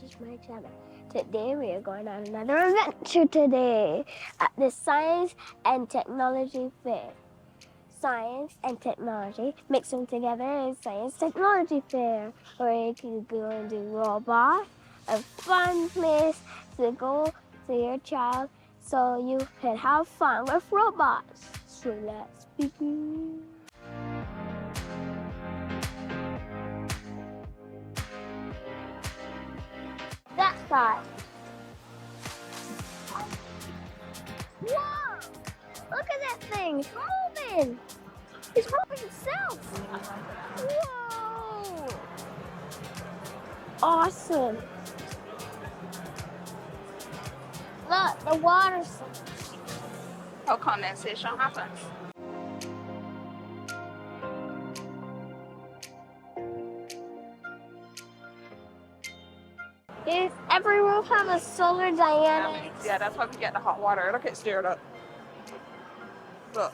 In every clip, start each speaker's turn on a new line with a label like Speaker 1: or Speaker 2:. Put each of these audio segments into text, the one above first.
Speaker 1: watch my channel. Today we are going on another adventure today at the Science and Technology Fair. Science and technology, mix them together is Science Technology Fair, where you can go and do robots, a fun place to go to your child so you can have fun with robots. So let's begin. That side. Whoa! Look at that thing. It's moving. It's moving itself. Whoa! Awesome. Look, the water's...
Speaker 2: How condensation happens.
Speaker 1: Does every roof have a solar dynamics?
Speaker 2: Yeah, that's how we get the hot water. Look, it's stirred up. Look.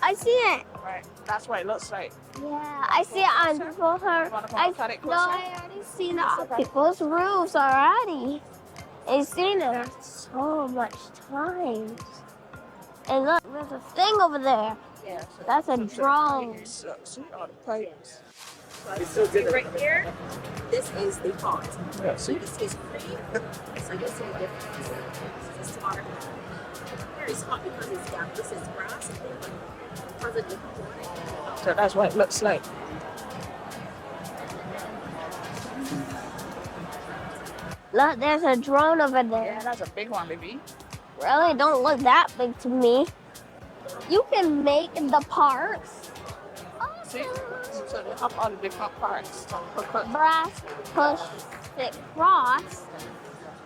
Speaker 1: I see it.
Speaker 2: Right. That's what it looks like.
Speaker 1: Yeah, I see it on people's
Speaker 2: You want to come it closer?
Speaker 1: I already seen it on people's roofs already. I've seen it so much times. And look, there's a thing over there.
Speaker 2: Yeah.
Speaker 1: That's a drone.
Speaker 2: See all the pipes.
Speaker 3: Right here, this is the pot.
Speaker 2: Yeah,
Speaker 3: So this is cream. So you'll see the difference. This is water. Here is hot because it's damp. This is grass. Because of different water.
Speaker 2: So that's what it looks like.
Speaker 1: Look, there's a drone over there.
Speaker 2: Yeah, that's a big one, baby.
Speaker 1: Really don't look that big to me. You can make the parts.
Speaker 2: See? So they have all the different parts.
Speaker 1: Brass push stick cross.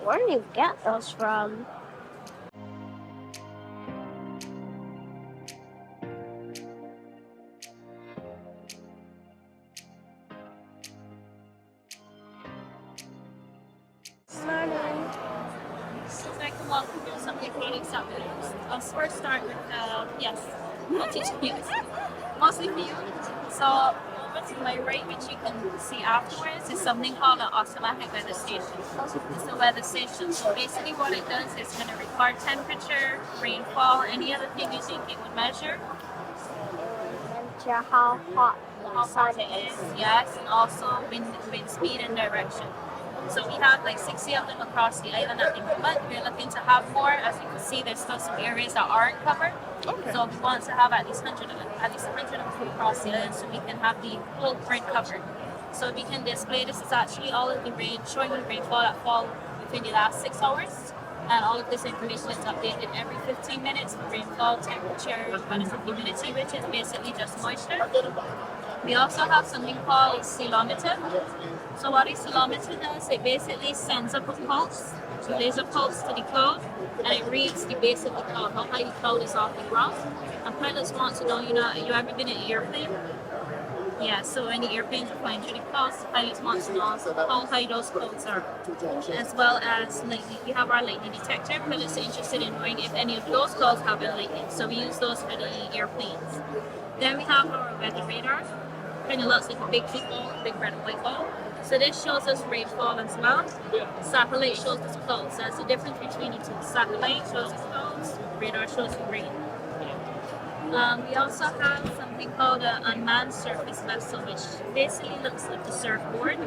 Speaker 1: Where do you get those from? Morning.
Speaker 3: So I can walk you through some of the products that we use. I'll first start with, yes, I'll teach you. Mostly for you. So over to my right, which you can see afterwards, is something called an automatic weather station. It's a weather station. So basically what it does is going to record temperature, rainfall, any other thing you think it would measure.
Speaker 1: Measure how hot
Speaker 3: How hot it is, yes, and also wind speed and direction. So we have like 60 of them across the island at the moment. We're looking to have more. As you can see, there's still some areas that aren't covered.
Speaker 2: Okay.
Speaker 3: So we want to have at least 100 of them across the island so we can have the whole grid covered. So we can display, this is actually all of the rain, showing the rainfall that fall within the last 6 hours. And all of this information is updated every 15 minutes, rainfall, temperature, relative humidity, which is basically just moisture. We also have something called ceilometer. So what a ceilometer does, it basically sends up a pulse. So there's a pulse to the cloud, and it reads the base of the cloud, how high the cloud is off the ground. And pilots want to know, you ever been in an airplane? Yeah, so when the airplanes are flying through the clouds, the pilots want to know how high those clouds are. As well as lightning. We have our lightning detector. Pilots are interested in knowing if any of those clouds have been lightning. So we use those for the airplanes. Then we have our weather radar. Kind of looks like a big football, big red and white ball. So this shows us rainfall as well. Satellite shows us clouds. That's the difference between the two. Satellite shows us clouds, radar shows us rain. We also have something called an unmanned surface vessel, which basically looks like the surfboard,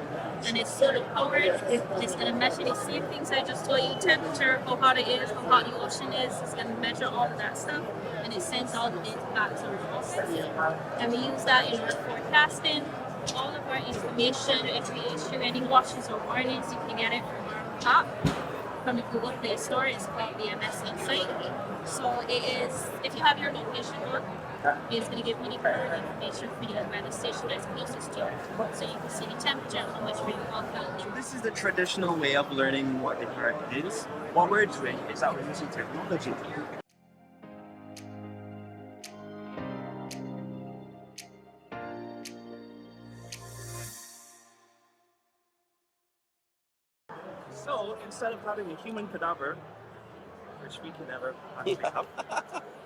Speaker 3: and it's solar powered. It's going to measure the same things I just told you: temperature, how hot it is, how hot the ocean is. It's going to measure all of that stuff, and it sends all the data back to us. And we use that in our forecasting. All of our information, if we issue any watches or warnings, you can get it from our app, from the Google Play Store. It's called the MS Insight. So it is, if you have your location on, it's going to give you the current information for the weather station that's closest to you. So you can see the temperature and how much rainfall fell.
Speaker 4: This is the traditional way of learning what the Earth is. What we're doing is that we're using technology. So instead of having a human cadaver, which we can never actually have,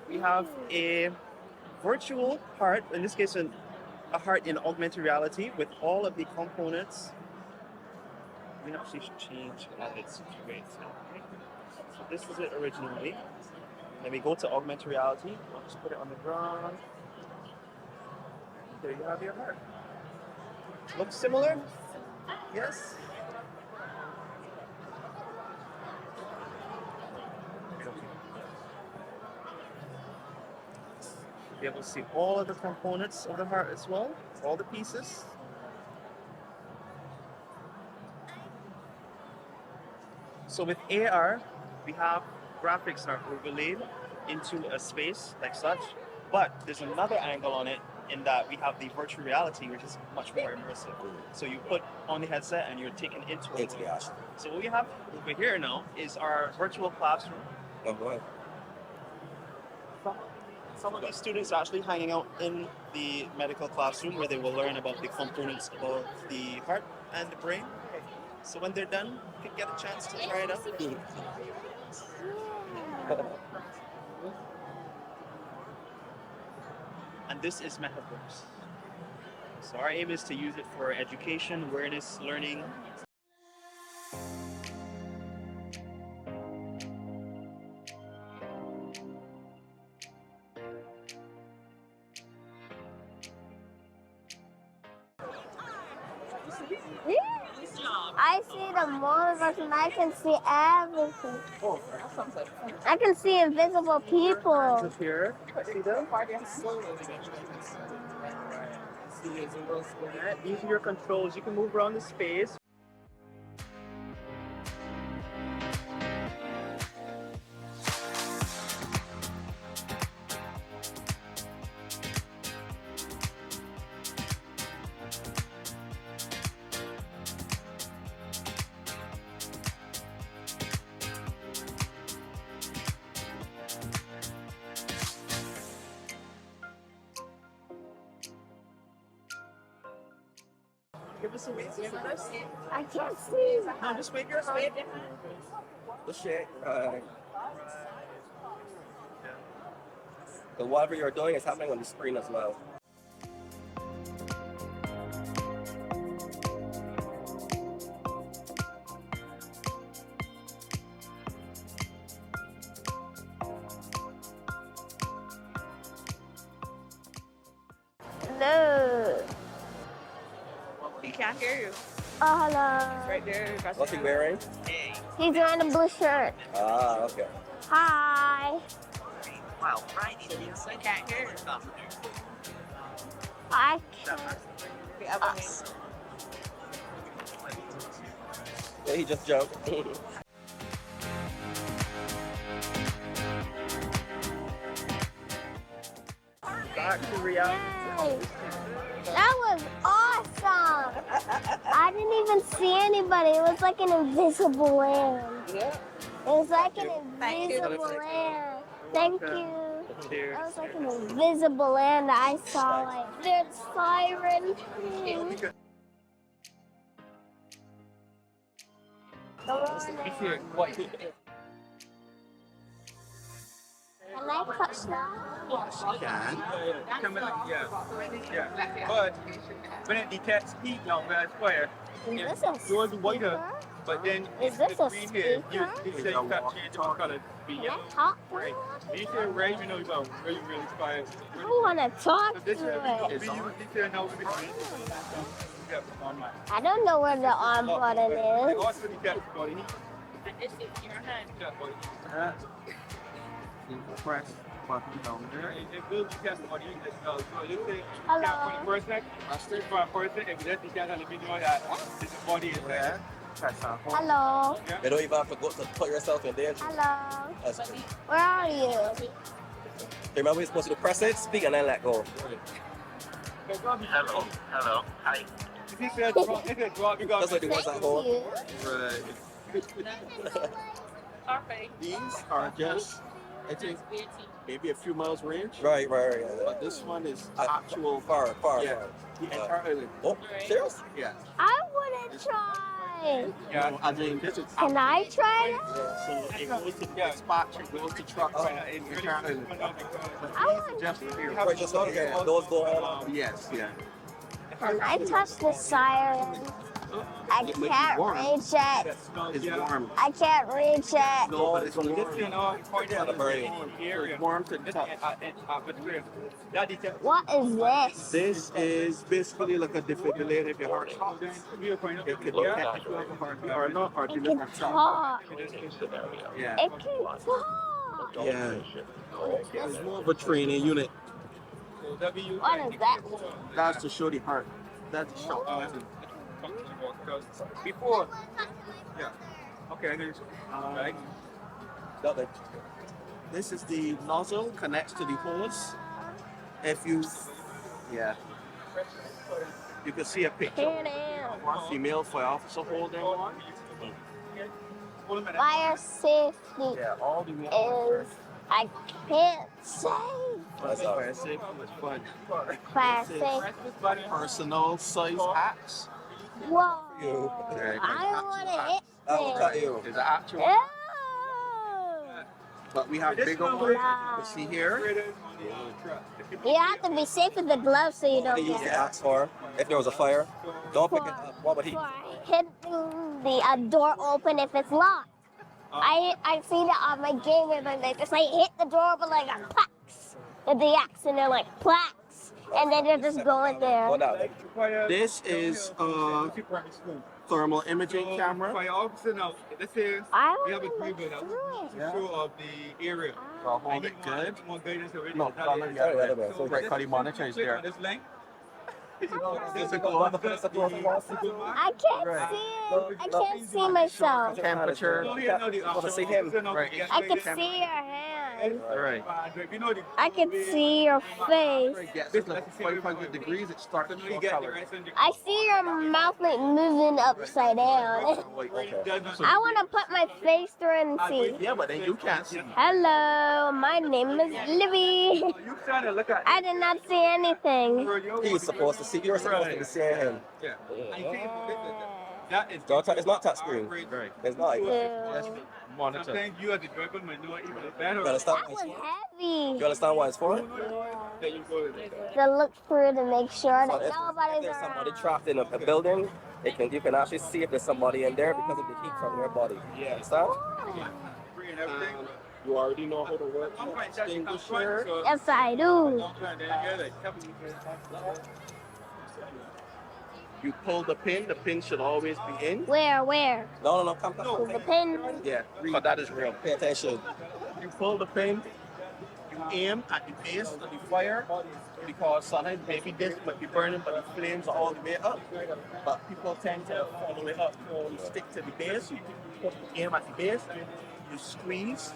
Speaker 4: we have a virtual heart, in this case a heart in augmented reality with all of the components we actually should change its situation. So this is it originally. Then we go to augmented reality. I'll just put it on the ground. There you have your heart. Looks similar? Yes? You'll be able to see all of the components of the heart as well, all the pieces. So with AR, we have graphics are overlaid into a space like such, but there's another angle on it in that we have the virtual reality, which is much more immersive. So you put on the headset and you're taken into a world. So what we have over here now is our virtual classroom.
Speaker 5: Oh, go ahead.
Speaker 4: Some of these students are actually hanging out in the medical classroom where they will learn about the components of the heart and the brain. So when they're done, you can get a chance to try it out. And this is Metaverse. So our aim is to use it for education, awareness, learning.
Speaker 1: I see the multiverse and I can see everything.
Speaker 4: Oh,
Speaker 1: I can see invisible people.
Speaker 4: this here. See them? These are your controls. You can move around the space. Give us a wait.
Speaker 1: I can't see.
Speaker 4: No, just wait your way.
Speaker 5: The shit. So whatever you're doing is happening on the screen as well.
Speaker 1: Hello.
Speaker 2: He can't hear you.
Speaker 1: Oh, hello.
Speaker 2: Right there. That's
Speaker 5: What's he wearing?
Speaker 1: He's wearing a blue shirt.
Speaker 5: Ah, okay.
Speaker 1: Hi.
Speaker 2: Wow, right. He can't hear you.
Speaker 1: I can't.
Speaker 5: Yeah, he just jumped.
Speaker 4: Back to reality.
Speaker 1: Yay. That was awesome. I didn't even see anybody. It was like an invisible land.
Speaker 2: Yeah.
Speaker 1: It was like an
Speaker 2: Thank you.
Speaker 1: invisible land. Thank you.
Speaker 4: Cheers.
Speaker 1: That was like an invisible land that I saw. Like there's siren. Can I touch that?
Speaker 6: Come in, yeah. But when it detects heat now, where it's fire,
Speaker 1: Is this a
Speaker 6: yours is whiter,
Speaker 1: speaker?
Speaker 6: but then
Speaker 1: Is
Speaker 6: if
Speaker 1: this
Speaker 6: it's
Speaker 1: a
Speaker 6: green here, you
Speaker 1: speaker?
Speaker 6: say you can't change the color. Be
Speaker 1: Can I
Speaker 6: yellow.
Speaker 1: talk to
Speaker 6: Right.
Speaker 1: it?
Speaker 6: When you say red, you know it's about really, really fire.
Speaker 1: I want to talk
Speaker 6: So
Speaker 1: to
Speaker 6: this is
Speaker 1: it.
Speaker 6: we use this here now with the green. Yeah, on mine.
Speaker 1: I don't know where the on button
Speaker 6: It
Speaker 1: is.
Speaker 6: also detects body heat.
Speaker 3: It's in your hand.
Speaker 6: Yeah, body heat.
Speaker 4: Press button down there.
Speaker 6: It will detect body heat as well. So you say,
Speaker 1: Hello.
Speaker 6: for the first second, for a person, if you just detect on the video that this body is there.
Speaker 4: Press that.
Speaker 1: Hello.
Speaker 5: You don't even have to go to put yourself in danger.
Speaker 1: Hello.
Speaker 5: That's true.
Speaker 1: Where are you?
Speaker 5: Remember, you're supposed to press it, speak, and then let go.
Speaker 6: Hello.
Speaker 4: Hello. Hi.
Speaker 6: If you said drop,
Speaker 5: That's like the ones at
Speaker 1: Thank
Speaker 5: home.
Speaker 1: you.
Speaker 3: Perfect.
Speaker 7: These are just, I think, maybe a few miles range.
Speaker 5: Right.
Speaker 7: But this one is
Speaker 5: Uh,
Speaker 7: actual
Speaker 5: Far.
Speaker 7: Yeah, the entire island.
Speaker 5: Oh, serious?
Speaker 7: Yeah.
Speaker 1: I want to try.
Speaker 7: Yeah, I mean, this is
Speaker 1: Can I try it?
Speaker 7: so it goes to dispatch, it goes to truck in the entire island.
Speaker 1: I want
Speaker 7: Just here.
Speaker 5: Right, just okay. Those go on.
Speaker 7: Yes, yeah.
Speaker 1: Can I touch the siren? I can't reach it.
Speaker 7: It's warm.
Speaker 1: I can't reach it.
Speaker 7: No, but it's warm.
Speaker 6: You know, point
Speaker 7: It's
Speaker 6: out
Speaker 7: not very
Speaker 6: area.
Speaker 7: warm to the touch.
Speaker 1: What is this?
Speaker 7: This is basically like a defibrillator if your heart stops. It could detect if you have a heartbeat or not, or if you
Speaker 1: It
Speaker 7: look
Speaker 1: can
Speaker 7: at something.
Speaker 1: talk.
Speaker 7: Yeah.
Speaker 1: It can talk.
Speaker 7: Yeah. It's more of a training unit.
Speaker 1: What is that?
Speaker 7: That's to show the heart. That's the shock.
Speaker 6: Before. Yeah. Okay, I guess. Right.
Speaker 7: Nothing. This is the nozzle, connects to the hose. If you, yeah, you can see a picture
Speaker 1: Here
Speaker 7: of
Speaker 1: it
Speaker 7: one female fire officer holding one.
Speaker 1: is. Fire safety
Speaker 7: Yeah, all the way.
Speaker 1: is, I can't say.
Speaker 7: That's fire safety. It's fun.
Speaker 1: Fire
Speaker 7: This is
Speaker 1: safety.
Speaker 7: personal size axe.
Speaker 1: Whoa.
Speaker 7: You.
Speaker 1: I don't want to hit
Speaker 7: That will cut
Speaker 1: things.
Speaker 7: you. It's an actual.
Speaker 1: Ew.
Speaker 7: But we have bigger ones. You can see here.
Speaker 1: You have to be safe with the gloves so you
Speaker 5: What
Speaker 1: don't
Speaker 5: they use the
Speaker 1: get
Speaker 5: axe for, if there was a fire, don't pick it up. What would he?
Speaker 1: for hitting the door open if it's locked. I seen it on my game where they just like hit the door open like a plaques with the axe and they're like plaques and then they're just going there.
Speaker 5: What now?
Speaker 7: This is a thermal imaging camera.
Speaker 6: Fire officer now. This is
Speaker 1: I
Speaker 6: we have a
Speaker 1: want
Speaker 6: table
Speaker 1: to
Speaker 6: now.
Speaker 1: look through it.
Speaker 6: Show of the area.
Speaker 7: I'll hold it good.
Speaker 6: More guidance already.
Speaker 7: No,
Speaker 6: That
Speaker 7: no,
Speaker 6: is-
Speaker 7: yeah,
Speaker 5: other way.
Speaker 7: So right, the monitor is
Speaker 6: Click
Speaker 7: there.
Speaker 6: on this link.
Speaker 1: I can't see it. I can't see myself.
Speaker 7: Temperature.
Speaker 5: Want to see him?
Speaker 7: Right.
Speaker 1: I can see your hand.
Speaker 7: Right.
Speaker 1: I can see your face.
Speaker 7: Yeah, it's like 500 degrees. It starts to show color.
Speaker 1: I see your mouth like moving upside down. I want to put my face through and see.
Speaker 7: Yeah, but then you can't see.
Speaker 1: Hello, my name is Livvi.
Speaker 6: You trying to look at
Speaker 1: I did not see anything.
Speaker 5: He's supposed to see. You're supposed to be seeing him.
Speaker 6: Yeah. That is
Speaker 5: Don't touch. It's not touch screen.
Speaker 7: Right.
Speaker 5: It's not. You
Speaker 1: Ew.
Speaker 7: Monitor.
Speaker 6: Sometimes you as a driver might know even better.
Speaker 5: understand
Speaker 1: That
Speaker 5: what it's
Speaker 1: was
Speaker 5: for?
Speaker 1: heavy.
Speaker 5: You understand what it's for?
Speaker 6: That you go there.
Speaker 1: To look through to make sure
Speaker 5: So
Speaker 1: that
Speaker 5: if
Speaker 1: nobody's
Speaker 5: there's somebody
Speaker 1: around.
Speaker 5: trapped in a building, you can actually see if there's somebody in there because of the heat from their body.
Speaker 7: Yeah.
Speaker 5: Understand?
Speaker 6: Free and everything.
Speaker 7: You already know how to work the extinguisher.
Speaker 1: Yes, I do.
Speaker 7: You pull the pin should always be in.
Speaker 1: Where?
Speaker 5: No, come.
Speaker 1: The pin.
Speaker 7: Yeah, but that is real.
Speaker 5: Pay attention.
Speaker 7: You pull the pin, you aim at the base of the fire because sometimes maybe this might be burning, but the flames are all the way up. But people tend to follow it up. You stick to the base, you aim at the base, you squeeze,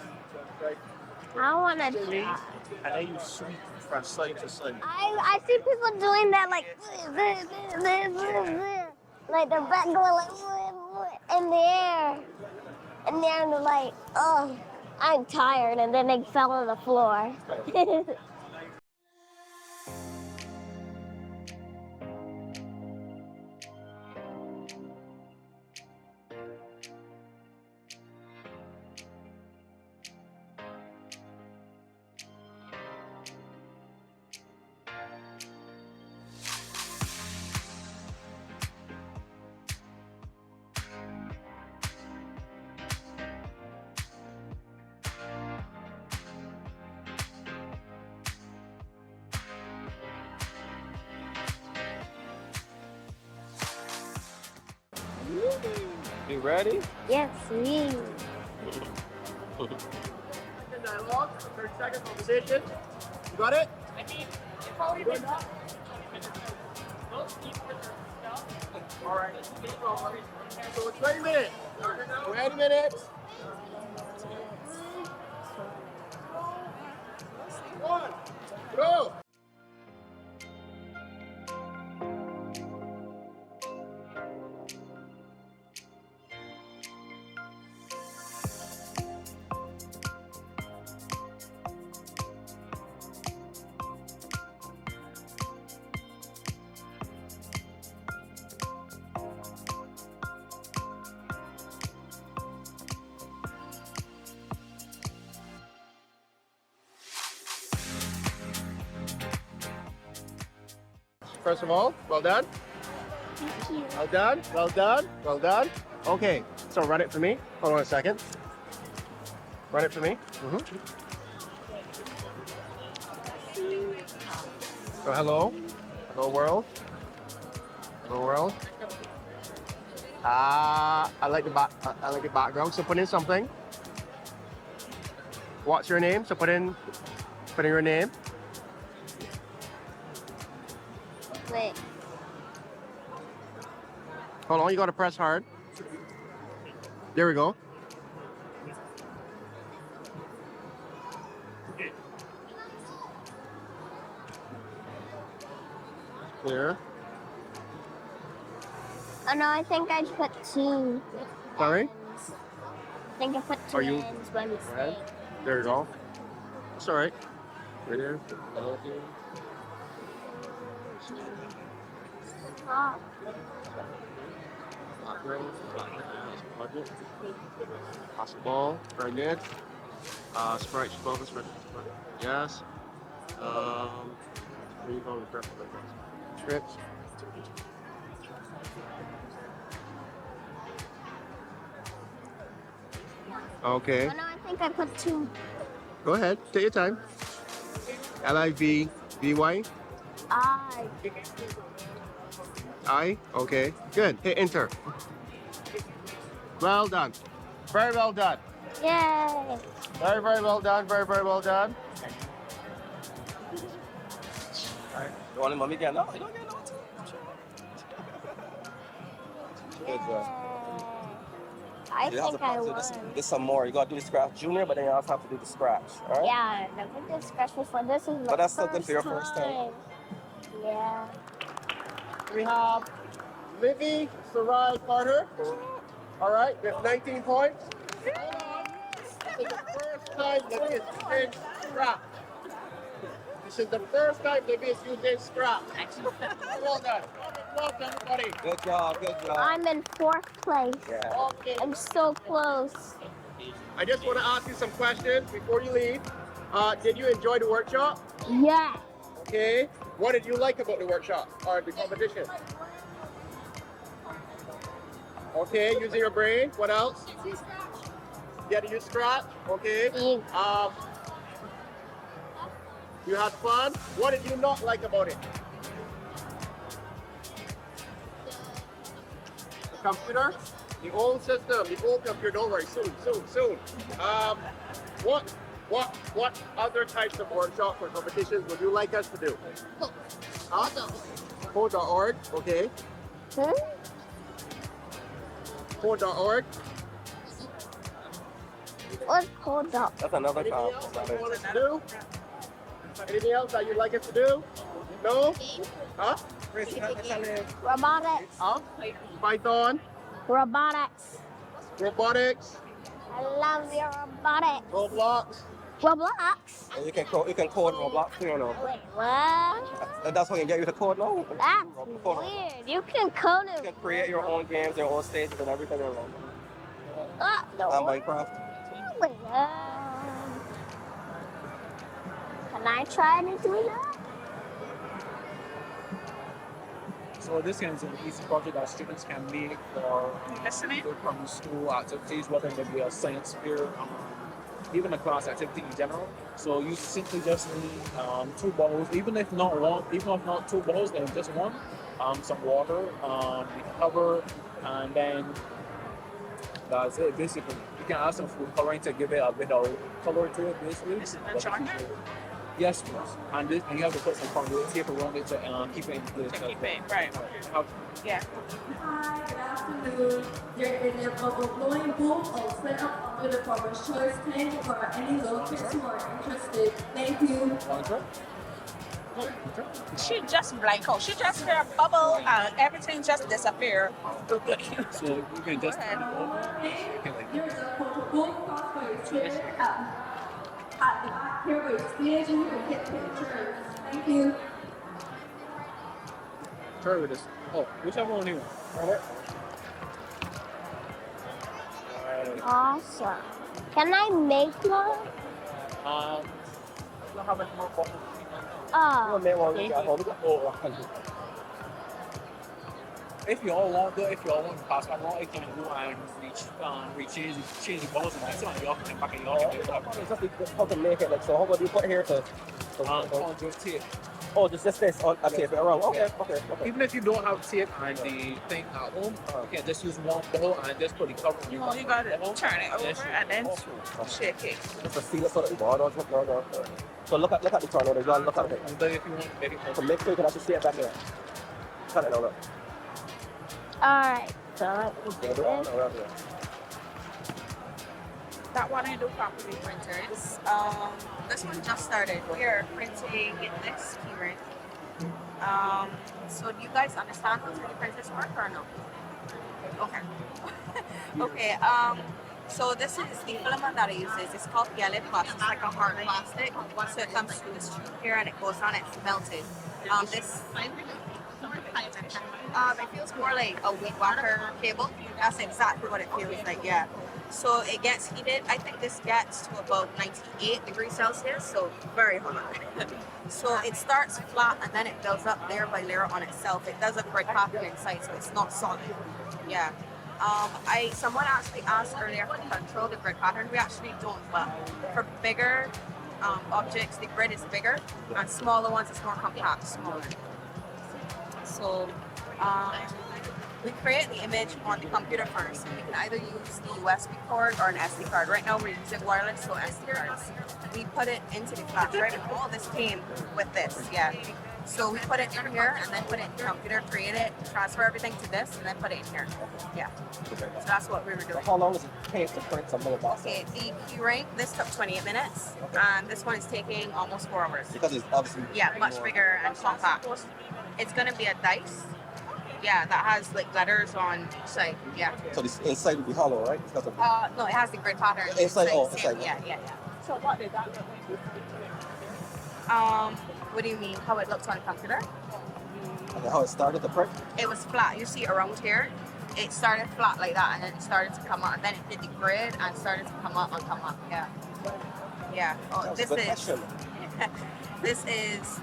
Speaker 1: I want to
Speaker 7: squeeze,
Speaker 1: try.
Speaker 7: and then you sweep from side to side.
Speaker 1: I see people doing that like like their back going like in the air. And then they're like, oh, I'm tired. And then they fell on the floor.
Speaker 5: You ready?
Speaker 1: Yes, we.
Speaker 7: Dialogue, 30-second conversation. You got it? All right. So 20 minutes. 20 minutes. One, go. First of all, well done.
Speaker 1: Thank you.
Speaker 7: Well done, well done, well done. Okay, so run it for me. Hold on a second. Run it for me. So hello. Hello world. Hello world. I like the I like the background. So put in something. What's your name? So put in your name.
Speaker 1: Wait.
Speaker 7: Hold on, you gotta press hard. There we go. Clear.
Speaker 1: Oh no, I think I put two.
Speaker 7: Sorry?
Speaker 1: ends. I think I put two
Speaker 7: Are you-
Speaker 1: ends by mistake.
Speaker 7: There you go. That's all right. Right here.
Speaker 1: Oh,
Speaker 7: Pass the ball. Very good. Sprite, focus. Yes. Where you going? Strips. Okay.
Speaker 1: oh no, I think I put two.
Speaker 7: Go ahead. Take your time. Livvi. I. Okay. Good. Hit enter. Well done. Very well done.
Speaker 1: Yay!
Speaker 7: Very, very well done. Very, very well done.
Speaker 5: You want it, mommy? Again? No, you don't get no. Good job.
Speaker 1: I
Speaker 5: You have to
Speaker 1: think I
Speaker 5: practice
Speaker 1: won.
Speaker 5: this some more. You gotta do the scratch junior, but then you also have to do the scratch. All right?
Speaker 1: Yeah, I never did scratch before. This is my
Speaker 5: But that's still good for your first time.
Speaker 1: Yeah.
Speaker 7: We have Livvi Sarai Carter. All right, with 19 points. This is the first time Livvi is using scrap. This is the first time Livvi is using scrap. Well done. Well done, everybody.
Speaker 5: Good job. Good job.
Speaker 1: I'm in fourth place.
Speaker 5: Yeah.
Speaker 7: Okay.
Speaker 1: I'm so close.
Speaker 7: I just want to ask you some questions before you leave. Did you enjoy the workshop?
Speaker 1: Yeah.
Speaker 7: Okay. What did you like about the workshop or the competition? Okay, using your brain. What else? Yeah, to use scratch. Okay.
Speaker 1: You-
Speaker 7: You had fun. What did you not like about it? The computer, the old system, the old computer. Don't worry, soon. What other types of workshops or competitions would you like us to do? Code.org. Okay. Code.org.
Speaker 1: What's called up?
Speaker 5: That's another
Speaker 7: Anything else that you
Speaker 5: comp.
Speaker 7: want us to do? Anything else that you'd like us to do? No? Huh?
Speaker 1: Robotics.
Speaker 7: Huh? Python,
Speaker 1: Robotics.
Speaker 7: robotics,
Speaker 1: I love your robotics.
Speaker 7: Roblox.
Speaker 1: Roblox?
Speaker 5: And you can code Roblox too, you know.
Speaker 1: Wait, what?
Speaker 5: That's what you get you to code now.
Speaker 1: That's
Speaker 5: Code.
Speaker 1: weird. You can code
Speaker 5: You
Speaker 1: it.
Speaker 5: can create your own games, your own stages, and everything.
Speaker 1: No.
Speaker 5: On Minecraft.
Speaker 1: Wait, can I try to do that?
Speaker 6: So this is an easy project that students can make for from school activities, whether it be a science fair, even a class activity in general. So you simply just need 2 bottles, even if not 2 bottles, then just one. Some water, the cover, and then that's it. Basically, you can add some food coloring to give it a bit of color to it. Basically,
Speaker 2: Is it the charger?
Speaker 6: yes, please. And you have to put some coloring tape around it to keep it in place.
Speaker 2: To keep it, right.
Speaker 6: How-
Speaker 2: Yeah.
Speaker 8: Hi, good afternoon. You're in the overflowing bowl open up under the farmer's choice tank for any little kids who are interested. Thank you.
Speaker 2: She just blank out. She just hear a bubble and everything just disappear.
Speaker 6: So you can just turn it over. You can like
Speaker 8: There's a bowl cross for your chair at the back here where you're staging. You can get pictures. Thank you.
Speaker 6: turn with this. Oh, whichever one you want.
Speaker 1: Awesome. Can I make one?
Speaker 6: Don't have any more bottles.
Speaker 1: Oh.
Speaker 6: if you all want to pass my law, it can go and change the balls and that's on your and back in your
Speaker 5: Just how to make it like so. How about you put here to
Speaker 6: on just tape.
Speaker 5: oh just this on a tape it around. Okay.
Speaker 6: Even if you don't have tape and the thing at home, you can just use one ball and just put the cover on your
Speaker 2: You gotta turn it over and then shake it.
Speaker 5: Just to seal it so that the ball don't drip down there. So look at the tornado, John. Look at it.
Speaker 6: And then if you want to make it
Speaker 5: So make sure you can actually see it back there. Cut it down. Look.
Speaker 1: Alright, so let me
Speaker 5: Yeah,
Speaker 1: do
Speaker 5: do it
Speaker 1: this.
Speaker 5: around here.
Speaker 2: That one I do properly printers. This one just started. We are printing this keyring. So do you guys understand how 3D printers work or no? Okay. Okay. So this is the filament that it uses. It's called yellow plastic. It's like a hard plastic. So it comes through this tube here and it goes on. It's melted. This. It feels more like a weed whacker cable. That's exactly what it feels like, yeah. So it gets heated. I think this gets to about 98 degrees Celsius, so very hot. So it starts flat and then it builds up layer by layer on itself. It does a grid pattern inside, so it's not solid. Yeah. Someone actually asked earlier how to control the grid pattern. We actually don't, but for bigger objects, the grid is bigger, and smaller ones it's more compact, smaller. So we create the image on the computer first. We can either use the USB port or an SD card. Right now we're using wireless, so SD cards. We put it into the flash, right? And all this came with this, yeah. So we put it in here and then put it in the computer, create it, transfer everything to this, and then put it in here. Yeah. So that's what we were doing.
Speaker 5: How long does it take to print something like that?
Speaker 2: Okay, the key ring, this took 28 minutes, and this one is taking almost 4 hours.
Speaker 5: Because it's obviously
Speaker 2: Much bigger and compact. It's gonna be a dice. Yeah, that has like letters on each side. Yeah.
Speaker 5: So this inside will be hollow, right? Because of
Speaker 2: No, it has the grid pattern.
Speaker 5: Inside,
Speaker 2: Same,
Speaker 5: inside.
Speaker 2: Yeah. So what did that look like? What do you mean? How it looks on a computer?
Speaker 5: and how it started the print.
Speaker 2: It was flat. You see around here, it started flat like that, and then it started to come up, and then it did the grid and started to come up and come up. Yeah. Yeah. Oh,
Speaker 5: That was
Speaker 2: this
Speaker 5: a good
Speaker 2: is.
Speaker 5: question.
Speaker 2: This is.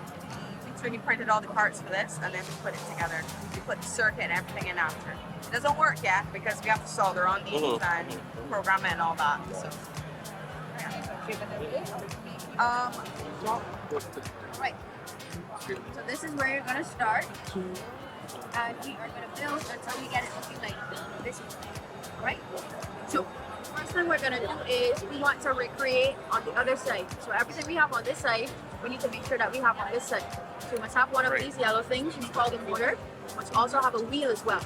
Speaker 2: We 3D printed all the parts for this, and then we put it together. We put the circuit and everything in after. It doesn't work yet because we have to solder on these and program it and all that. So. Right. So this is where you're gonna start, and we are gonna build until we get it looking like this. Right. So first thing we're gonna do is we want to recreate on the other side. So everything we have on this side, we need to make sure that we have on this side. So we must have one of these yellow things, we call the motor. We must also have a wheel as well.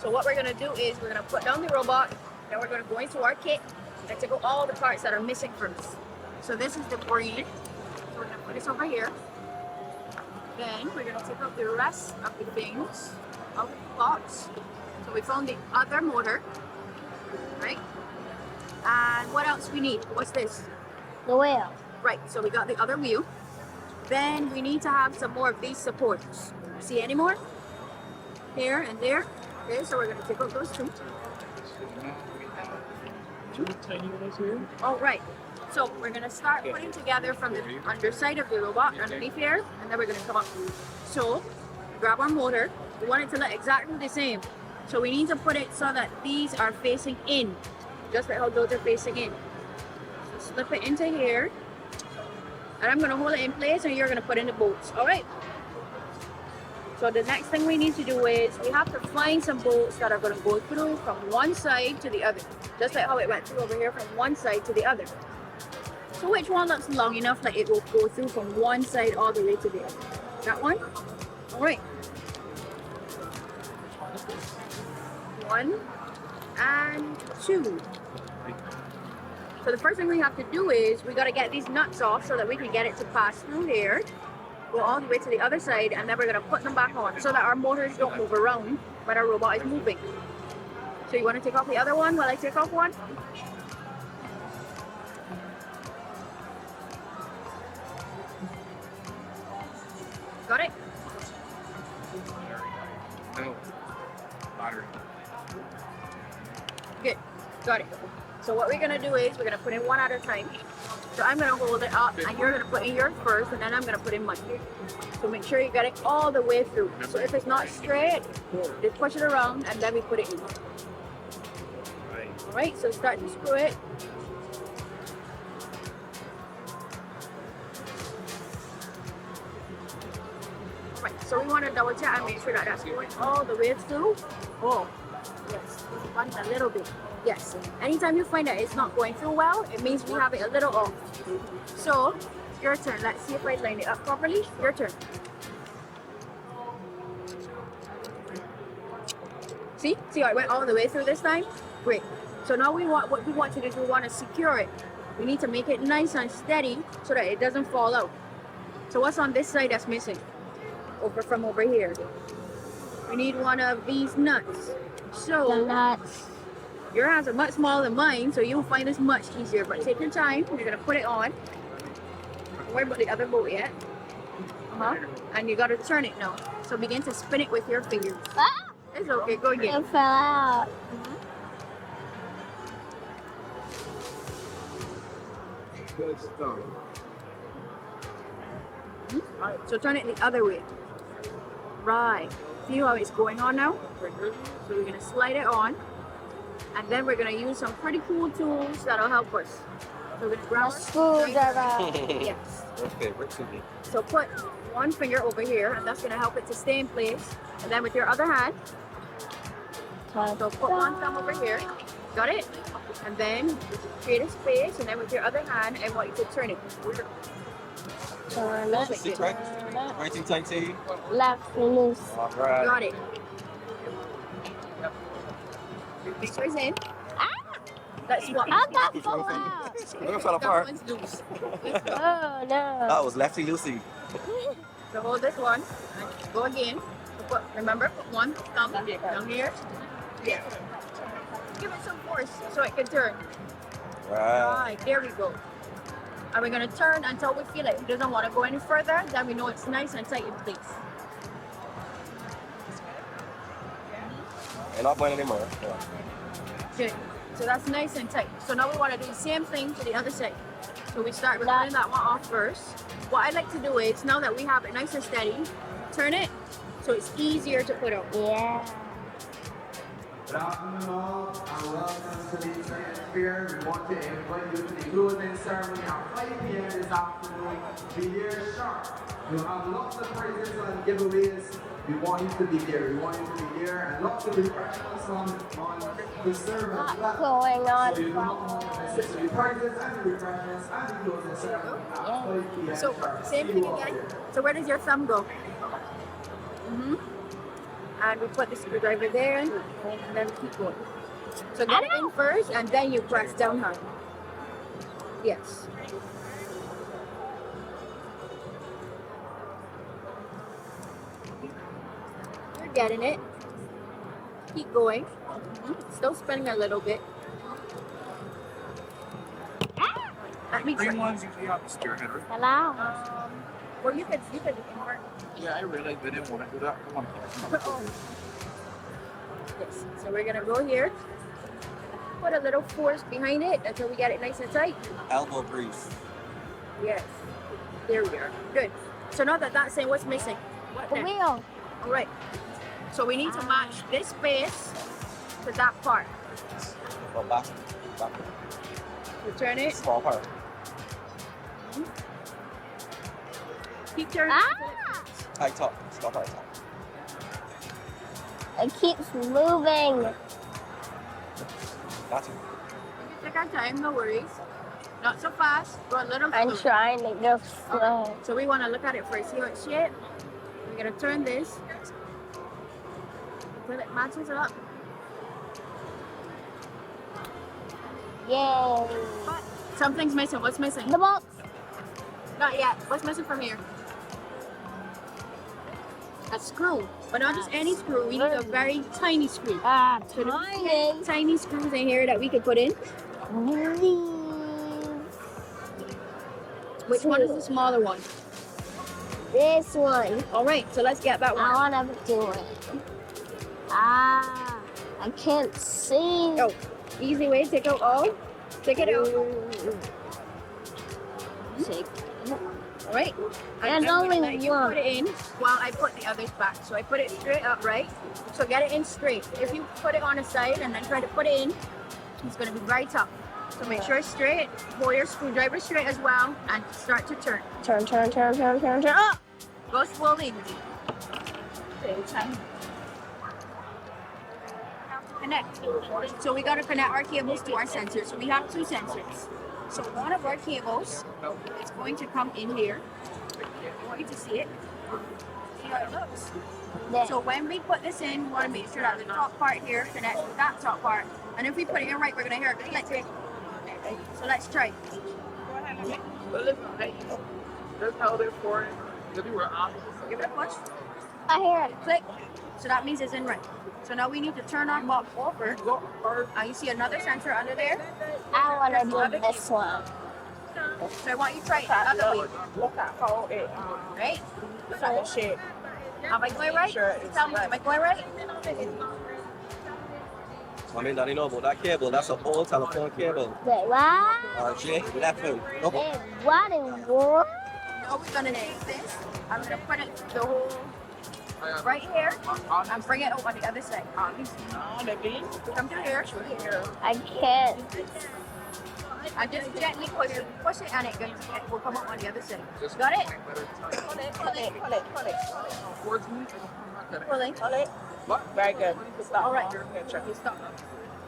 Speaker 2: So what we're gonna do is we're gonna put down the robot, then we're gonna go into our kit and take out all the parts that are missing first. So this is the brain. So we're gonna put this over here. Then we're gonna take out the rest of the things of the box. So we found the other motor, right? And what else we need? What's this?
Speaker 1: The wheel.
Speaker 2: Right, so we got the other wheel. Then we need to have some more of these supports. See any more? Here and there. Okay, so we're gonna take out those two. All right. So we're gonna start putting together from the underside of the robot underneath here, and then we're gonna come up. So grab our motor. We want it to look exactly the same. So we need to put it so that these are facing in, just like how those are facing in. So slip it into here, and I'm gonna hold it in place, and you're gonna put in the bolts. All right. So the next thing we need to do is we have to find some bolts that are gonna go through from one side to the other, just like how it went through over here from one side to the other. So which one looks long enough that it will go through from one side all the way to the other? That one? All right. 1 and 2. So the first thing we have to do is we gotta get these nuts off so that we can get it to pass through here, go all the way to the other side, and then we're gonna put them back on so that our motors don't move around when our robot is moving. So you wanna take off the other one while I take off one? Got it?
Speaker 6: No. Battery.
Speaker 2: Good. Got it. So what we're gonna do is we're gonna put in one at a time.
Speaker 9: So I'm gonna hold it up and you're gonna put in yours first and then I'm gonna put in mine. So make sure you get it all the way through. So if it's not straight, just push it around and then we put it in. Alright, so start to screw it. Alright, so we want to double check and make sure that that's going all the way through. Oh, yes, one a little bit. Yes, anytime you find that it's not going through well, it means we have it a little off. So, your turn. Let's see if I line it up properly. Your turn. See how it went all the way through this time? Great. So now what we want to do is we want to secure it. We need to make it nice and steady so that it doesn't fall out. So what's on this side that's missing? From over here. We need one of these nuts. So
Speaker 1: The nuts.
Speaker 9: your hands are much smaller than mine, so you'll find this much easier. But take your time. You're gonna put it on. Don't worry about the other boat yet. And you gotta turn it now. So begin to spin it with your fingers.
Speaker 1: Ah!
Speaker 9: It's okay. Go again.
Speaker 1: It fell out.
Speaker 7: Good stuff.
Speaker 9: Alright, so turn it the other way. Right. See how it's going on now? So we're gonna slide it on. And then we're gonna use some pretty cool tools that'll help us. So we're gonna grab
Speaker 1: A screwdriver.
Speaker 9: Yes.
Speaker 5: Okay, we're too deep.
Speaker 9: So put one finger over here and that's gonna help it to stay in place. And then with your other hand, so put one thumb over here. Got it? And then create a space and then with your other hand I want you to turn it.
Speaker 1: Turn it.
Speaker 5: Sit right. Right too tight, T.
Speaker 1: Left loose.
Speaker 5: All right.
Speaker 9: Got it. Fingers in.
Speaker 1: Ah!
Speaker 9: That's what.
Speaker 1: How'd that fall out?
Speaker 5: It fell
Speaker 9: That
Speaker 5: apart.
Speaker 9: one's loose.
Speaker 1: Oh no.
Speaker 5: That was lefty loosey.
Speaker 9: So hold this one. And go again. So remember, put one thumb down here. Yeah. Give it some force so it can turn.
Speaker 5: Right.
Speaker 9: Right, there we go. And we're gonna turn until we feel like it doesn't want to go any further. Then we know it's nice and tight in place.
Speaker 5: Ain't not going anymore. Yeah.
Speaker 9: Good. So that's nice and tight. So now we want to do the same thing to the other side. So we start with cutting that one off first. What I like to do is, now that we have it nice and steady, turn it so it's easier to put out.
Speaker 1: Yeah.
Speaker 10: Good afternoon all, and welcome to the Science Fair. We want to invite you to the closing ceremony at 5 p.m. this afternoon. Be here sharp. You'll have lots of prizes and giveaways. We want you to be there. We want you to be there, and lots of refreshments on the server.
Speaker 1: What's going on?
Speaker 10: So you do not want to miss the prizes and the refreshments and the closing ceremony at 5 p.m.
Speaker 9: So
Speaker 10: sharp.
Speaker 9: same
Speaker 10: See
Speaker 9: thing
Speaker 10: you all
Speaker 9: again.
Speaker 10: there.
Speaker 9: So where does your thumb go? And we put the screwdriver there, and then we keep going. So get it in first, and then you press down hard. Yes. You're getting it. Keep going. Still spinning a little bit. That makes
Speaker 6: Green
Speaker 9: sense.
Speaker 6: ones usually have the spearhead, right?
Speaker 1: Hello.
Speaker 9: Well, you could invert.
Speaker 6: Yeah, I realized they didn't want to do that. I want to
Speaker 9: Yes. So we're gonna go here. Put a little force behind it until we get it nice and tight.
Speaker 5: Elbow grease.
Speaker 9: Yes. There we are. Good. So now that that's in, what's missing? What
Speaker 1: The
Speaker 9: next?
Speaker 1: wheel.
Speaker 9: All right. So we need to match this space to that part.
Speaker 5: Well, back.
Speaker 9: Return it.
Speaker 5: Small part.
Speaker 9: Keep turning.
Speaker 1: Ah!
Speaker 5: Tight top. Small part top.
Speaker 1: It keeps moving.
Speaker 5: Got you.
Speaker 9: Take our time, no worries. Not so fast, go a little
Speaker 1: I'm
Speaker 9: slow.
Speaker 1: trying to go slow.
Speaker 9: So we want to look at it first. See how it's shaped? We're gonna turn this until it matches up.
Speaker 1: Yay.
Speaker 9: But something's missing. What's missing?
Speaker 1: The box.
Speaker 9: Not yet. What's missing from here? A screw. But not just any screw. We need a very tiny screw. So there's
Speaker 1: Tiny.
Speaker 9: tiny screws in here that we could put in. Which one is the smaller one?
Speaker 1: This one.
Speaker 9: All right, so let's get that
Speaker 1: I
Speaker 9: one.
Speaker 1: want to do it. Ah, I can't see.
Speaker 9: Oh, easy way. Take out all. Take it out.
Speaker 1: Take.
Speaker 9: All right.
Speaker 1: There's
Speaker 9: I'm gonna
Speaker 1: only
Speaker 9: let you
Speaker 1: one.
Speaker 9: put it in while I put the others back. So I put it straight up, right? So get it in straight. If you put it on the side and then try to put it in, it's gonna be very tough. So make sure it's straight. Hold your screwdriver straight as well, and start to turn.
Speaker 1: Turn, turn, turn, turn, turn, turn. Oh!
Speaker 9: Go slowly. Connect. So we gotta connect our cables to our sensors. So we have two sensors. So one of our cables is going to come in here. I want you to see it. See how it looks.
Speaker 1: There.
Speaker 9: So when we put this in, we want to make sure that the top part here connects with that top part. And if we put it in right, we're gonna hear it click. So let's try.
Speaker 6: But listen, hey, just hold it for it. If you were opposite.
Speaker 9: Give it a push.
Speaker 1: I hear it.
Speaker 9: Click. So that means it's in right. So now we need to turn on box over. You see another sensor under there?
Speaker 1: I want to do this one.
Speaker 9: So I want you to try it the other way.
Speaker 6: Look at how it
Speaker 9: Right?
Speaker 6: so shape.
Speaker 9: Am I going right? Tell me, am I going right?
Speaker 5: I mean, I don't know about that cable. That's an old telephone cable.
Speaker 1: Wait, what?
Speaker 5: J11. Oh,
Speaker 1: Wait, what in the world?
Speaker 9: Now we're gonna take this. I'm gonna put it the whole right here and bring it over on the other side. Come to here.
Speaker 1: I can't.
Speaker 9: And just gently push it and it will come up on the other side. Got it? Pull it.
Speaker 6: Very good.
Speaker 9: All right. You stop.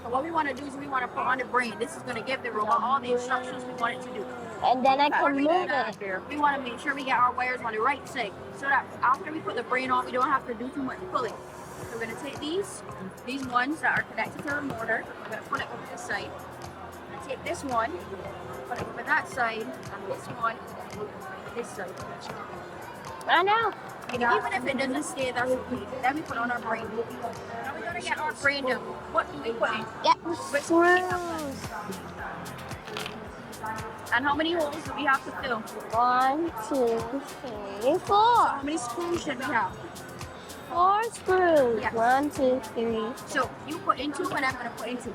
Speaker 9: So what we want to do is we want to put on the brain. This is going to give the robot all the instructions we want it to do.
Speaker 1: And then I
Speaker 9: Before
Speaker 1: can
Speaker 9: we
Speaker 1: move
Speaker 9: do that,
Speaker 1: it.
Speaker 9: we want to make sure we get our wires on the right side so that after we put the brain on, we don't have to do too much pulling. So we're going to take these ones that are connected to the motor. We're going to put it over this side. And take this one, put it over that side, and this one, this side.
Speaker 1: I know.
Speaker 9: And even if it doesn't stay, that's okay. Then we put on our brain. Now we're going to get our brain done. What do we put in?
Speaker 1: Get screws.
Speaker 9: And how many holes do we have to fill?
Speaker 1: 1, 2, 3, 4.
Speaker 9: So how many screws should we have?
Speaker 1: 4 screws.
Speaker 9: Yes.
Speaker 1: 1, 2, 3.
Speaker 9: So you put in 2 and I'm going to put in 2.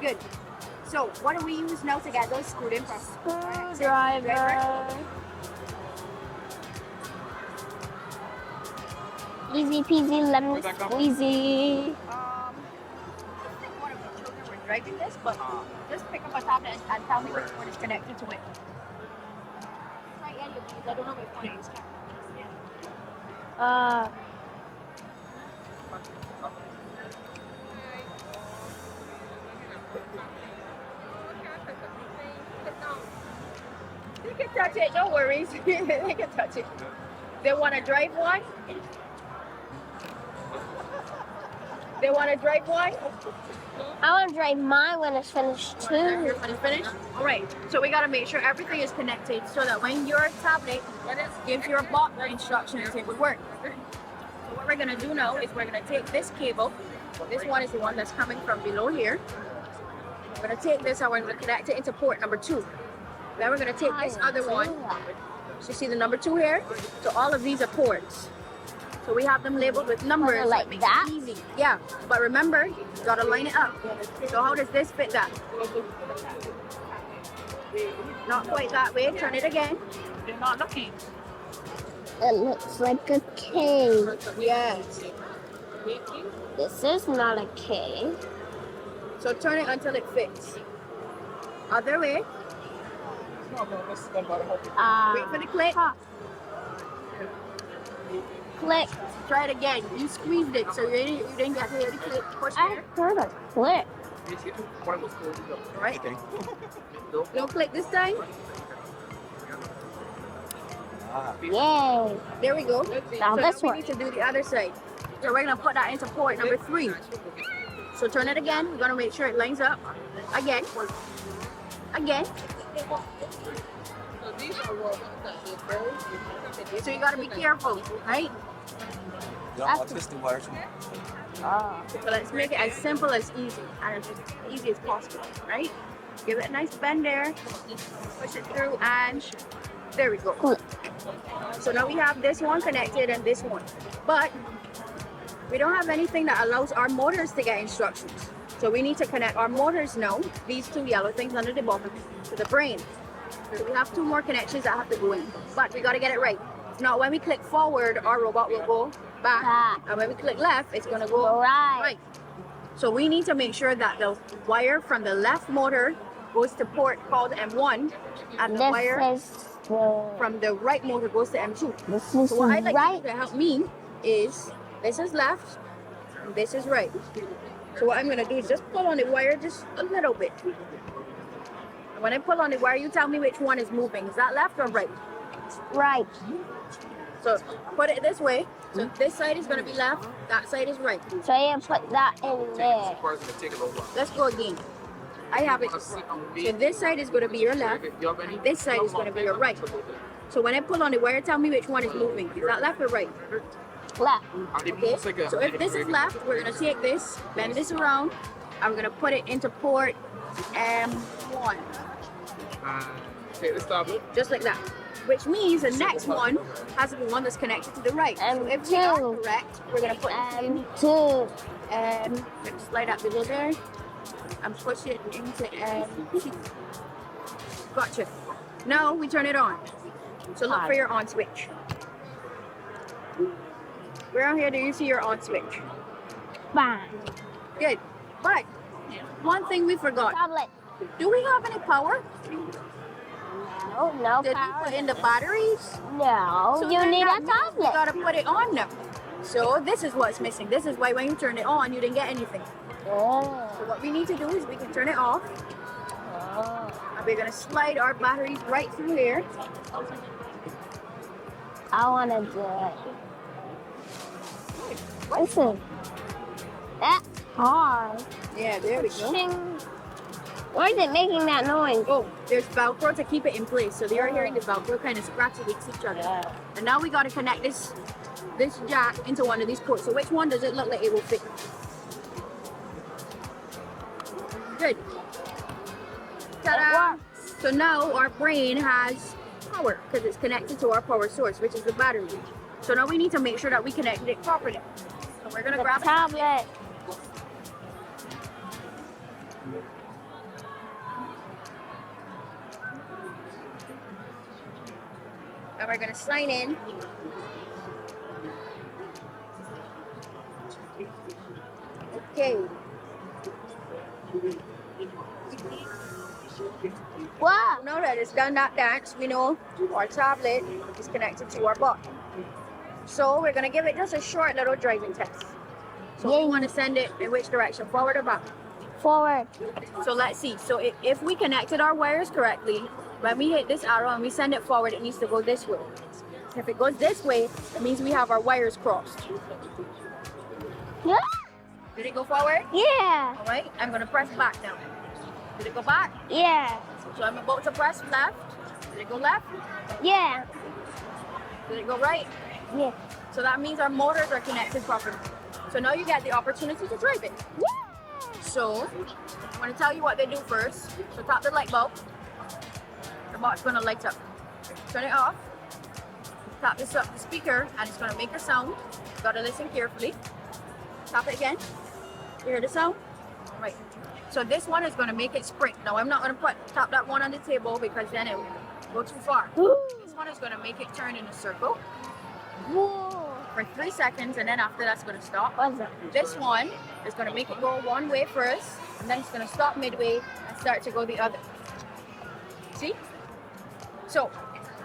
Speaker 9: Good. So what do we use now to get those screwed in from?
Speaker 1: Screwdriver. Easy peasy lemon squeezy.
Speaker 9: I think one of the children were driving this, but just pick up a tablet and tell me which one is connected to it. Try any of these. I don't know which one it is. They can touch it, no worries. They can touch it. They want to drive one? They want to drive one?
Speaker 1: I want to drive mine when it's finished too.
Speaker 9: When it's finished? All right. So we got to make sure everything is connected so that when your tablet gives your bot instructions, it would work. So what we're going to do now is we're going to take this cable. This one is the one that's coming from below here. We're going to take this and we're going to connect it into port number 2. Then we're going to take this other one. So you see the number 2 here? So all of these are ports. So we have them labeled with numbers.
Speaker 1: Like
Speaker 9: so it makes
Speaker 1: that?
Speaker 9: it easy. Yeah, but remember, you got to line it up. So how does this fit that? Not quite that way. Turn it again.
Speaker 3: They're not looking.
Speaker 1: It looks like a K.
Speaker 9: Yes.
Speaker 1: This is not a K.
Speaker 9: So turn it until it fits. Other way. Wait for the click.
Speaker 1: Click.
Speaker 9: Try it again. You squeezed it, so you didn't get to hear the click. Push
Speaker 1: I
Speaker 9: there.
Speaker 1: heard a click.
Speaker 9: All right. Don't click this time.
Speaker 1: Yay.
Speaker 9: There we go.
Speaker 1: Now
Speaker 9: So
Speaker 1: this
Speaker 9: we
Speaker 1: one.
Speaker 9: need to do the other side. So we're gonna put that into port number 3. So turn it again. We're gonna make sure it lines up. Again. Again. So you gotta be careful, right?
Speaker 5: autistic version.
Speaker 9: So let's make it as simple as easy and as easy as possible, right? Give it a nice bend there. Push it through and there we go.
Speaker 1: Cool.
Speaker 9: So now we have this one connected and this one. But we don't have anything that allows our motors to get instructions. So we need to connect our motors now, these two yellow things under the bottom, to the brain. So we have two more connections that have to go in, but we gotta get it right. If not, when we click forward, our robot will go back, and when we click left, it's gonna go right. So we need to make sure that the wire from the left motor goes to port called M1, and the wire from the right motor goes to M2. So what I'd like you to help me is, this is left, and this is right. So what I'm gonna do is just pull on the wire just a little bit. And when I pull on the wire, you tell me which one is moving. Is that left or right?
Speaker 1: Right.
Speaker 9: So put it this way. So this side is gonna be left, that side is right.
Speaker 1: So you put that in there.
Speaker 9: Let's go again. I have it. So this side is gonna be your left, and this side is gonna be your right. So when I pull on the wire, tell me which one is moving. Is that left or right?
Speaker 1: Left.
Speaker 9: Okay. So if this is left, we're gonna take this, bend this around, and we're gonna put it into port M1. Just like that. Which means the next one has to be one that's connected to the right. So if we are correct, we're gonna put
Speaker 1: M2.
Speaker 9: Slide up below there and push it into M2. Gotcha. Now we turn it on. So look for your on switch. Where on here do you see your on switch?
Speaker 1: Bang.
Speaker 9: Good. But one thing we forgot.
Speaker 1: Tablet.
Speaker 9: Do we have any power?
Speaker 1: No
Speaker 9: Did
Speaker 1: power.
Speaker 9: we put in the batteries?
Speaker 1: No,
Speaker 9: So
Speaker 1: you
Speaker 9: then
Speaker 1: need
Speaker 9: that
Speaker 1: a
Speaker 9: means We
Speaker 1: tablet.
Speaker 9: gotta put it on now. So this is what's missing. This is why when you turn it on, you didn't get anything.
Speaker 1: Oh.
Speaker 9: So what we need to do is we can turn it off. And we're gonna slide our batteries right through here.
Speaker 1: I want to do it. Listen. That's hard.
Speaker 9: Yeah, there we go.
Speaker 1: Ching. Why is it making that noise?
Speaker 9: Oh, there's Velcro to keep it in place. So they are hearing the Velcro kind of scratch against each other. And now we gotta connect this jack into one of these ports. So which one does it look like it will fit? Good. Ta-da! So now our brain has power because it's connected to our power source, which is the battery. So now we need to make sure that we connected it properly. So we're gonna grab
Speaker 1: The tablet.
Speaker 9: and we're gonna sign in. Okay.
Speaker 1: Wow.
Speaker 9: Now that it's done that dance, we know our tablet is connected to our bot. So we're gonna give it just a short little driving test. So we want to send it in which direction, forward or back?
Speaker 1: Forward.
Speaker 9: So let's see. So if we connected our wires correctly, when we hit this arrow and we send it forward, it needs to go this way. If it goes this way, it means we have our wires crossed.
Speaker 1: Yeah.
Speaker 9: Did it go forward?
Speaker 1: Yeah.
Speaker 9: All right, I'm gonna press back now. Did it go back?
Speaker 1: Yeah.
Speaker 9: So I'm about to press left. Did it go left?
Speaker 1: Yeah.
Speaker 9: Did it go right?
Speaker 1: Yeah.
Speaker 9: So that means our motors are connected properly. So now you get the opportunity to drive it.
Speaker 1: Yeah.
Speaker 9: So I'm gonna tell you what they do first. So tap the light bulb. The bot's gonna light up. Turn it off. Tap this up the speaker and it's gonna make a sound. You gotta listen carefully. Tap it again. You hear the sound? Right. So this one is gonna make it sprint. Now I'm not gonna tap that one on the table because then it will go too far. This one is gonna make it turn in a circle
Speaker 1: Whoa.
Speaker 9: for 3 seconds and then after that's gonna stop.
Speaker 1: What's that?
Speaker 9: This one is gonna make it go one way first and then it's gonna stop midway and start to go the other. See? So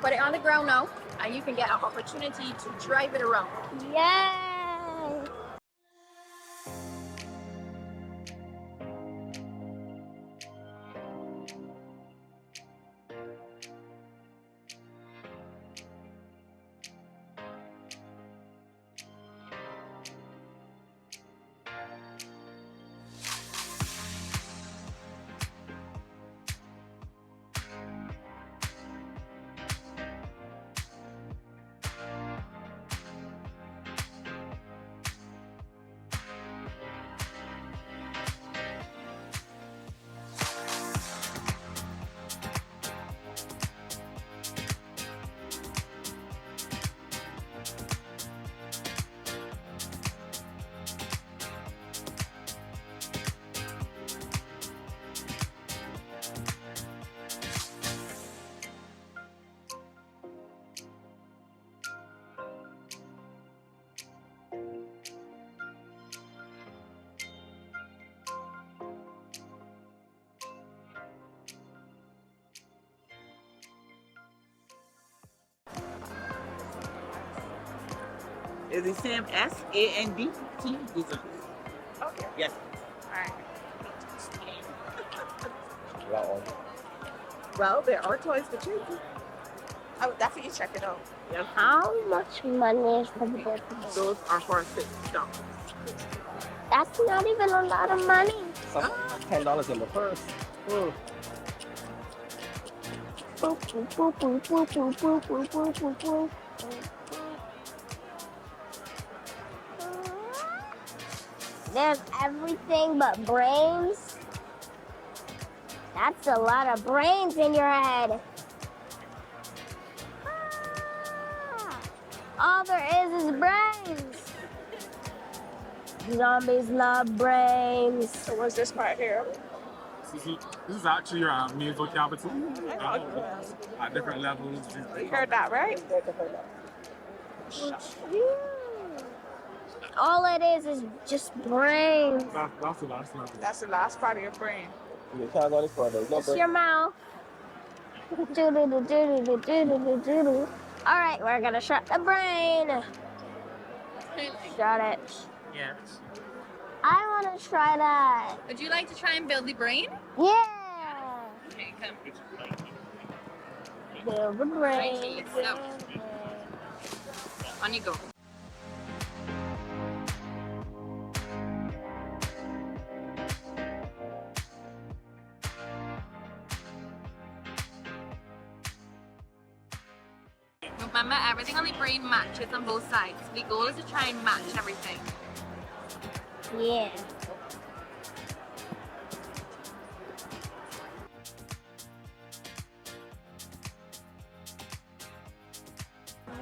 Speaker 9: put it on the ground now and you can get an opportunity to drive it around.
Speaker 1: Yay.
Speaker 11: It's the same S-A-N-D-T desserts.
Speaker 2: Okay.
Speaker 11: Yes.
Speaker 2: Alright.
Speaker 11: Well, there are toys for children.
Speaker 2: I would definitely check it out.
Speaker 11: Yes.
Speaker 1: How much money is for the birthday?
Speaker 11: Those are for $6.
Speaker 1: That's not even a lot of money.
Speaker 5: Some $10 in the purse.
Speaker 1: Boop, boop, boop, boop, boop, boop, boop, boop, boop, boop, boop. There's everything but brains. That's a lot of brains in your head. All there is brains. Zombies love brains.
Speaker 2: So what's this part here?
Speaker 6: This is actually your nasal cavity. At different levels.
Speaker 2: You heard that, right?
Speaker 1: All it is just brains.
Speaker 6: That's the last level.
Speaker 2: That's the last part of your brain.
Speaker 5: You can't go any further.
Speaker 1: It's your mouth. Doo-doo-doo-doo-doo-doo-doo-doo-doo. All right, we're gonna shut the brain. Shut it.
Speaker 11: Yes.
Speaker 1: I want to try that.
Speaker 3: Would you like to try and build the brain?
Speaker 1: Yeah.
Speaker 3: Okay, come.
Speaker 1: Build the brain.
Speaker 3: Okay, so on you go. Remember, everything on the brain matches on both sides. The goal is to try and match everything.
Speaker 1: Yeah.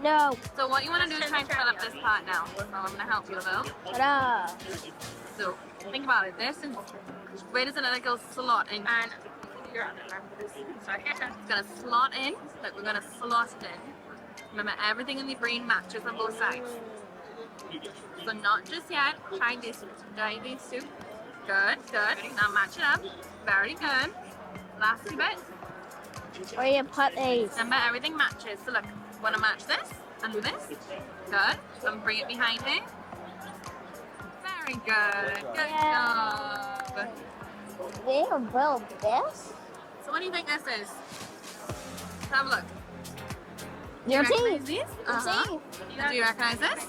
Speaker 1: No.
Speaker 3: So what you want to do is try and fill up this part now. So I'm going to help you a little.
Speaker 1: Ta-da.
Speaker 3: So think about it. This is where does it like go slot in? And it's gonna slot in. Like we're gonna slot it in. Remember, everything in the brain matches on both sides. So not just yet. Try this. Try this too. Good, good. Now match it up. Very good. Last bit.
Speaker 1: Where you put these?
Speaker 3: Remember, everything matches. So look, want to match this and do this. Good. So bring it behind me. Very good. Good job.
Speaker 1: They built this?
Speaker 3: So what do you think this is? Let's have a look.
Speaker 1: Your
Speaker 3: Do you recognize
Speaker 1: teeth.
Speaker 3: these?
Speaker 1: Your teeth.
Speaker 3: Do you recognize this?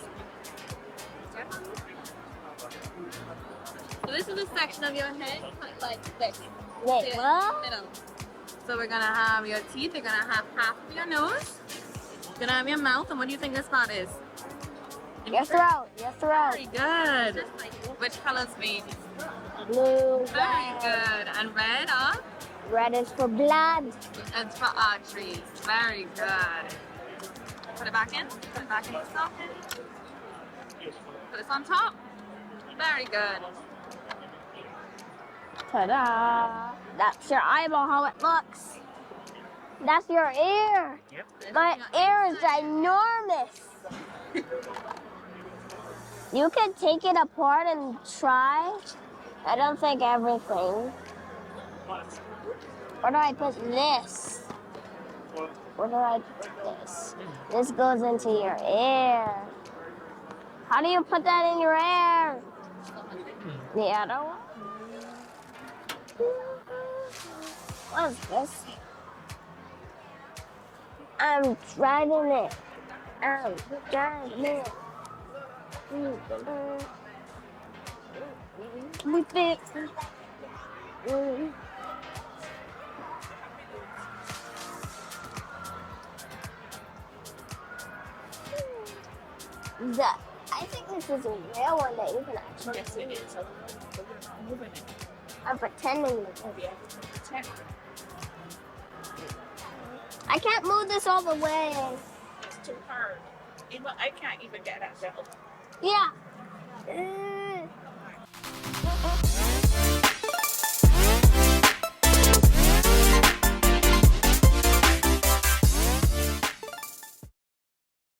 Speaker 3: So this is a section of your head, like this.
Speaker 1: Wait, what?
Speaker 3: Middle. So we're gonna have your teeth. You're gonna have half of your nose. You're gonna have your mouth. And what do you think this part is?
Speaker 1: Your throat. Your throat.
Speaker 3: Very good. Which color's veins?
Speaker 1: Blue.
Speaker 3: Very
Speaker 1: Red.
Speaker 3: good. And red are?
Speaker 1: Red is for blood.
Speaker 3: It's for arteries. Very good. Put it back in. Put it back in the socket. Put this on top. Very good.
Speaker 1: Ta-da! That's your eyeball, how it looks. That's your ear.
Speaker 3: Yep.
Speaker 1: My ear is ginormous. You can take it apart and try. I don't think everything. Where do I put this? Where do I put this? This goes into your ear. How do you put that in your ear? The other one? What is this? I'm driving it. I'm driving it. We fixed it. I think this is a real one that you can actually.
Speaker 11: Yes, it is. I'm moving it.
Speaker 1: I'm pretending to be.
Speaker 11: Pretend.
Speaker 1: I can't move this all the way.
Speaker 11: It's too hard. Even I can't even get that belt.
Speaker 1: Yeah.